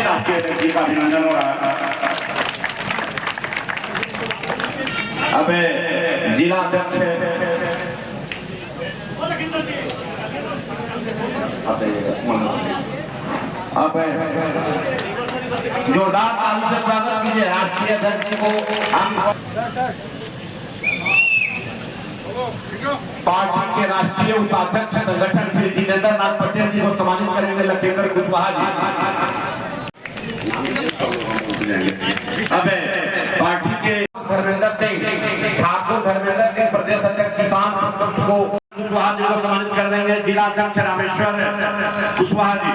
राष्ट्रीय अध्यक्ष जी का अभिनंदन हो रहा है। अब जिला अध्यक्ष अब जोरदार ताली से स्वागत कीजिए राष्ट्रीय अध्यक्ष को। पार्टी के राष्ट्रीय उपाध्यक्ष संगठन श्री जितेंद्र नाथ पटेल जी को सम्मानित करेंगे लखीमपुर कुशवाहा जी। अब पार्टी के धर्मेंद्र सिंह ठाकुर धर्मेंद्र सिंह प्रदेश अध्यक्ष किसान को कुशवाहा जी को सम्मानित कर देंगे। जिला अध्यक्ष रामेश्वर कुशवाहा जी।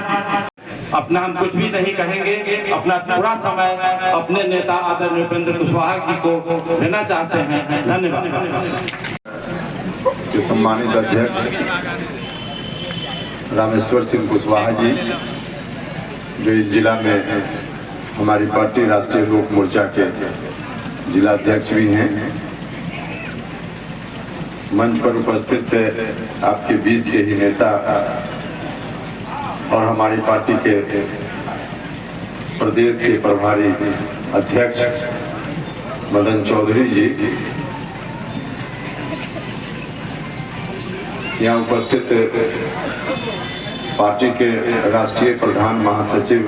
अपना हम कुछ भी नहीं कहेंगे, अपना पूरा समय अपने नेता आदरणीय उपेंद्र कुशवाहा जी को देना चाहते हैं। धन्यवाद। सम्मानित अध्यक्ष रामेश्वर सिंह कुशवाहा जी जो इस जिला में हमारी पार्टी राष्ट्रीय लोक मोर्चा के जिला अध्यक्ष भी हैं, मंच पर उपस्थित आपके बीच के ही नेता और हमारी पार्टी के प्रदेश के प्रभारी अध्यक्ष मदन चौधरी जी, यहाँ उपस्थित पार्टी के राष्ट्रीय प्रधान महासचिव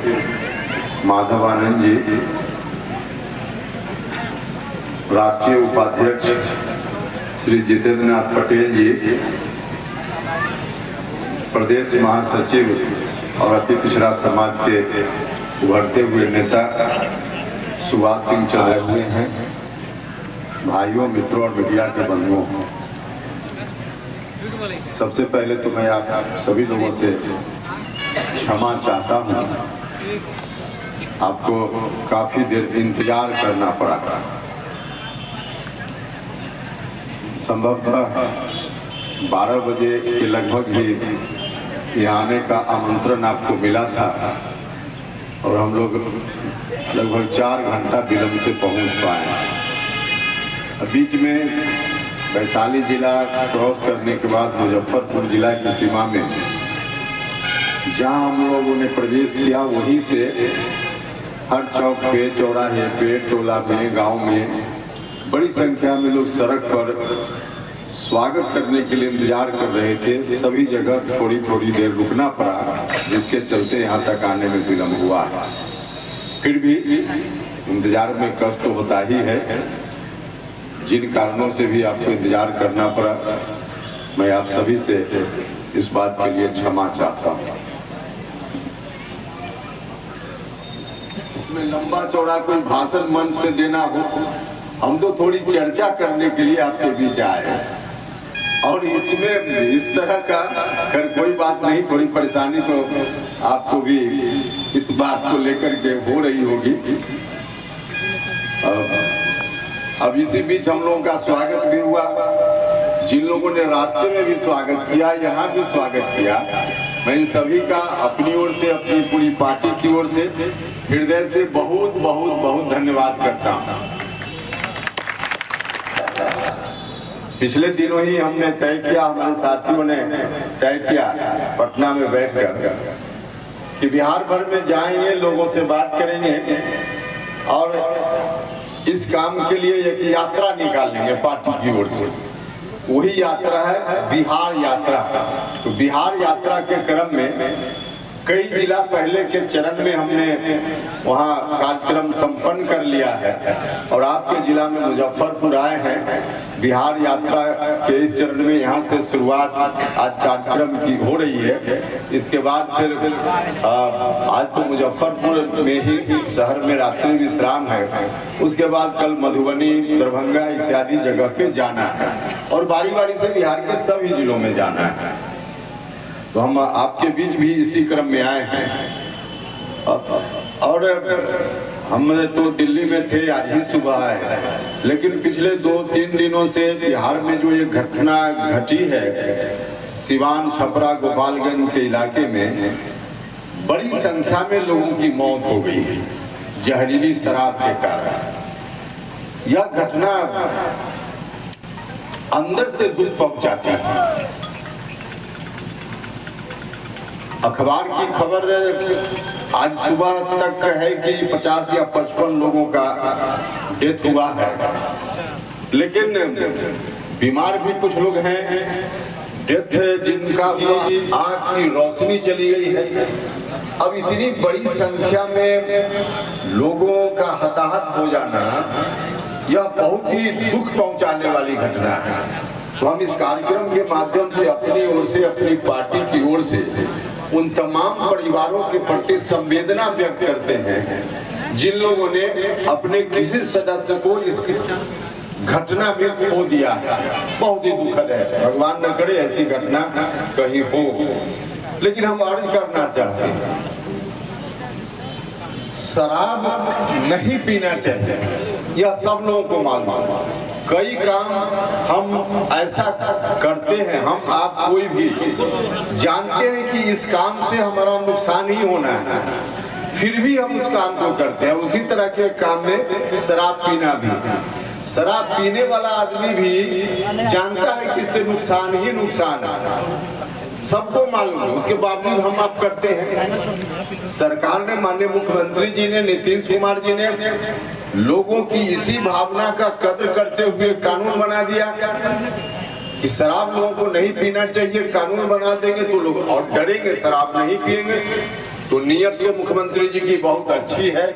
माधव आनंद जी, राष्ट्रीय उपाध्यक्ष श्री जितेंद्र नाथ पटेल जी, प्रदेश महासचिव और अति पिछड़ा समाज के उभरते हुए नेता सुभाष सिंह चले हुए हैं, भाइयों मित्रों और मीडिया के बंधुओं, सबसे पहले तो मैं आप सभी लोगों से क्षमा चाहता हूं। आपको काफी देर इंतजार करना पड़ा। संभवतः 12 बजे के लगभग ही यहाँ आने का आमंत्रण आपको मिला था और हम लोग लगभग 4 घंटा विलंब से पहुँच पाए। बीच में वैशाली जिला क्रॉस करने के बाद मुजफ्फरपुर जिला की सीमा में जहां हम लोगों ने प्रवेश किया, वहीं से हर चौक पे, चौराहे पे, टोला में, गांव में बड़ी संख्या में लोग सड़क पर स्वागत करने के लिए इंतजार कर रहे थे। सभी जगह थोड़ी थोड़ी देर रुकना पड़ा, जिसके चलते यहाँ तक आने में विलंब हुआ। फिर भी इंतजार में कष्ट तो होता ही है। जिन कारणों से भी आपको इंतजार करना पड़ा, मैं आप सभी से इस बात के लिए क्षमा चाहता हूँ। इसमें लंबा चौड़ा कोई भाषण मन से देना हो, हम तो थोड़ी चर्चा करने के लिए आपके बीच आए हैं और इसमें इस तरह का अगर कोई बात नहीं, थोड़ी परेशानी तो आपको भी इस बात को लेकर के हो रही होगी। अब इसी बीच हम लोगों का स्वागत भी हुआ। जिन लोगों ने रास्ते में भी स्वागत किया, यहाँ भी स्वागत किया, मैं इन सभी का अपनी ओर से, अपनी पूरी पार्टी की ओर से हृदय से बहुत बहुत बहुत धन्यवाद करता हूँ। पिछले दिनों ही हमने तय किया, हमारे साथियों ने तय किया पटना में बैठकर कि बिहार भर में जाएंगे, लोगों से बात करेंगे और इस काम के लिए एक यात्रा निकालेंगे पार्टी की ओर से। वही यात्रा है बिहार यात्रा। तो बिहार यात्रा के क्रम में कई जिला पहले के चरण में हमने वहाँ कार्यक्रम संपन्न कर लिया है और आपके जिला में मुजफ्फरपुर आए हैं। बिहार यात्रा के इस चरण में यहाँ से शुरुआत आज कार्यक्रम की हो रही है। इसके बाद फिर आज तो मुजफ्फरपुर में ही शहर में रात्रि विश्राम है, उसके बाद कल मधुबनी, दरभंगा इत्यादि जगह पे जाना है और बारी बारी से बिहार के सभी जिलों में जाना है। तो हम आपके बीच भी इसी क्रम में आए हैं और हम तो दिल्ली में थे, आज ही सुबह आए, लेकिन पिछले 2-3 दिनों से बिहार में जो ये घटना घटी है सिवान, छपरा, गोपालगंज के इलाके में बड़ी संख्या में लोगों की मौत हो गई जहरीली शराब के कारण। यह घटना अंदर से दुख पहुंचाती है। अखबार की खबर आज सुबह तक है कि 50 या 55 लोगों का डेथ हुआ है, लेकिन बीमार भी कुछ लोग हैं। डेथ जिनका हुआ, आँख की रोशनी चली गई है। अब इतनी बड़ी संख्या में लोगों का हताहत हो जाना यह बहुत ही दुख पहुंचाने वाली घटना है। तो हम इस कार्यक्रम के माध्यम से अपनी ओर से, अपनी पार्टी की ओर से उन तमाम परिवारों के प्रति संवेदना व्यक्त करते हैं जिन लोगों ने अपने किसी सदस्य को इस घटना में खो दिया है। बहुत ही दुखद है, भगवान न करे ऐसी घटना कहीं हो। लेकिन हम अर्ज करना चाहते हैं, शराब नहीं पीना चाहिए, यह सब लोगों को मालूम है। कई काम हम ऐसा करते हैं, हम आप कोई भी जानते हैं कि इस काम से हमारा नुकसान ही होना है, फिर भी हम उस काम को करते हैं। उसी तरह के काम में शराब पीना भी, शराब पीने वाला आदमी भी जानता है कि इससे नुकसान ही नुकसान है, सबको मालूम है, उसके बावजूद हम आप करते हैं। सरकार ने, माननीय मुख्यमंत्री जी ने, नीतीश कुमार जी ने लोगों की इसी भावना का कद्र करते हुए कानून बना दिया कि शराब लोगों को नहीं पीना चाहिए। कानून बना देंगे तो लोग और डरेंगे, शराब नहीं पिएंगे। तो नियत तो मुख्यमंत्री जी की बहुत अच्छी है,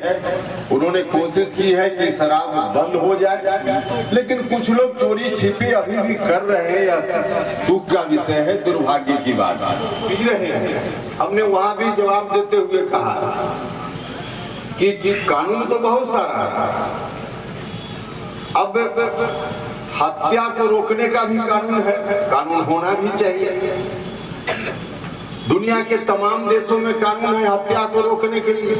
उन्होंने कोशिश की है कि शराब बंद हो जाए, लेकिन कुछ लोग चोरी छिपे अभी भी कर रहे हैं। दुख का विषय है, दुर्भाग्य की बात है, पी रहे हैं। हमने वहां भी जवाब देते हुए कहा कि कानून तो बहुत सारा है, अब हत्या को रोकने का भी कानून है, कानून होना भी चाहिए। दुनिया के तमाम देशों में कानून है हत्या को रोकने के लिए,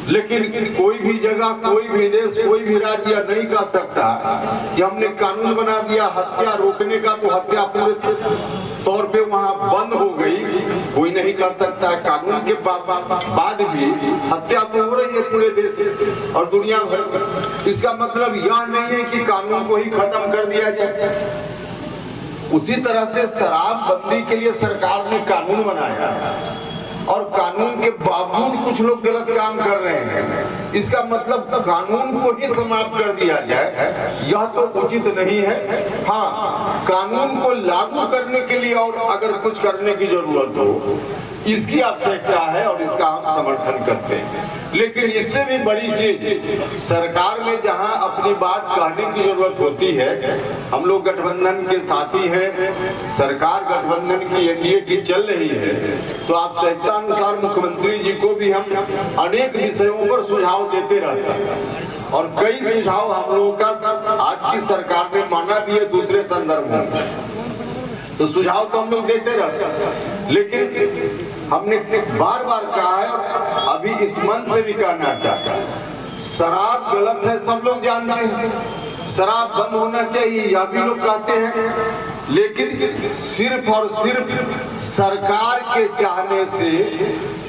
लेकिन कोई भी जगह, कोई भी देश, कोई भी राज्य नहीं कर सकता कि हमने कानून बना दिया हत्या रोकने का तो हत्या पूरे तौर पे वहां बंद हो गई। कोई नहीं कर सकता। कानून के बाद भी हत्या तो हो रही है पूरे देश और दुनिया भर। इसका मतलब यह नहीं है कि कानून को ही खत्म कर दिया जाए। उसी तरह से शराब बंदी के लिए सरकार ने कानून बनाया और कानून के बावजूद कुछ लोग गलत काम कर रहे हैं। इसका मतलब कानून को ही समाप्त कर दिया जाए, यह तो उचित नहीं है। हाँ, कानून को लागू करने के लिए और अगर कुछ करने की जरूरत हो, इसकी आवश्यकता है और इसका हम समर्थन करते हैं। लेकिन इससे भी बड़ी चीज, सरकार में जहां अपनी बात कहने की जरूरत होती है, हम लोग गठबंधन के साथी हैं, सरकार गठबंधन की एनडीए की चल रही है, तो आवश्यकता अनुसार मुख्यमंत्री जी को भी हम अनेक विषयों पर सुझाव देते रहते हैं और कई सुझाव हम लोगों का आज की सरकार ने माना भी है दूसरे संदर्भों में। तो सुझाव तो हम लोग देते रहते हैं, लेकिन हमने बार बार कहा है और अभी इस मन से भी कहना चाहता है, शराब गलत है, सब लोग जानते हैं, शराब बंद होना चाहिए, यह भी लोग कहते हैं। लेकिन सिर्फ और सिर्फ सरकार के चाहने से,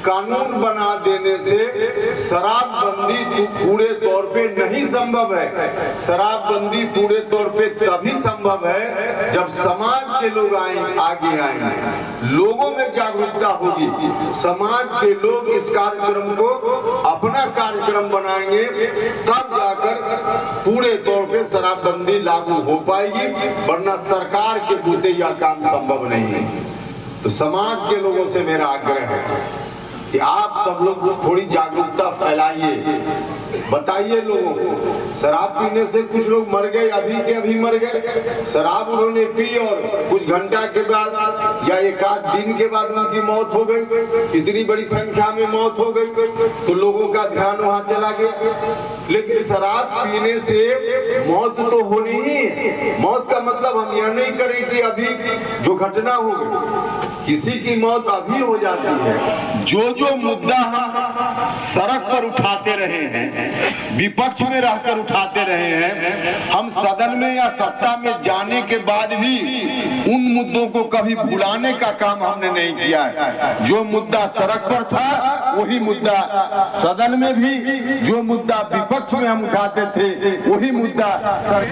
कानून बना देने से शराब बंदी पूरे तौर पे नहीं संभव है। शराब बंदी पूरे तौर पे तभी संभव है जब समाज के लोग आगे आएंगे, लोगों में जागरूकता होगी, समाज के लोग इस कार्यक्रम को अपना कार्यक्रम बनाएंगे, तब जाकर पूरे तौर पे शराबबंदी लागू हो पाएगी, वरना सरकार के बूते यह काम संभव नहीं है। तो समाज के लोगों से मेरा आग्रह है कि आप सब लोग थोड़ी जागरूकता फैलाइए बताइए लोगों को, शराब पीने से कुछ लोग मर गए, अभी के अभी मर गए। शराब उन्होंने पी और कुछ घंटा के बाद या एक आध दिन के बाद उनकी मौत हो गई। इतनी बड़ी संख्या में मौत हो गई तो लोगों का ध्यान वहां चला गया। लेकिन शराब पीने से मौत तो होनी ही है। मौत का मतलब हम यह नहीं करें कि अभी जो घटना हो गई, किसी की मौत अभी हो जाती है। जो मुद्दा हम सड़क पर उठाते रहे हैं, विपक्ष में रहकर उठाते रहे हैं, हम सदन में या सत्ता में जाने के बाद भी उन मुद्दों को कभी भुलाने का काम हमने नहीं किया है। जो मुद्दा सड़क पर था वही मुद्दा सदन में भी, जो मुद्दा विपक्ष में हम उठाते थे वही मुद्दा पर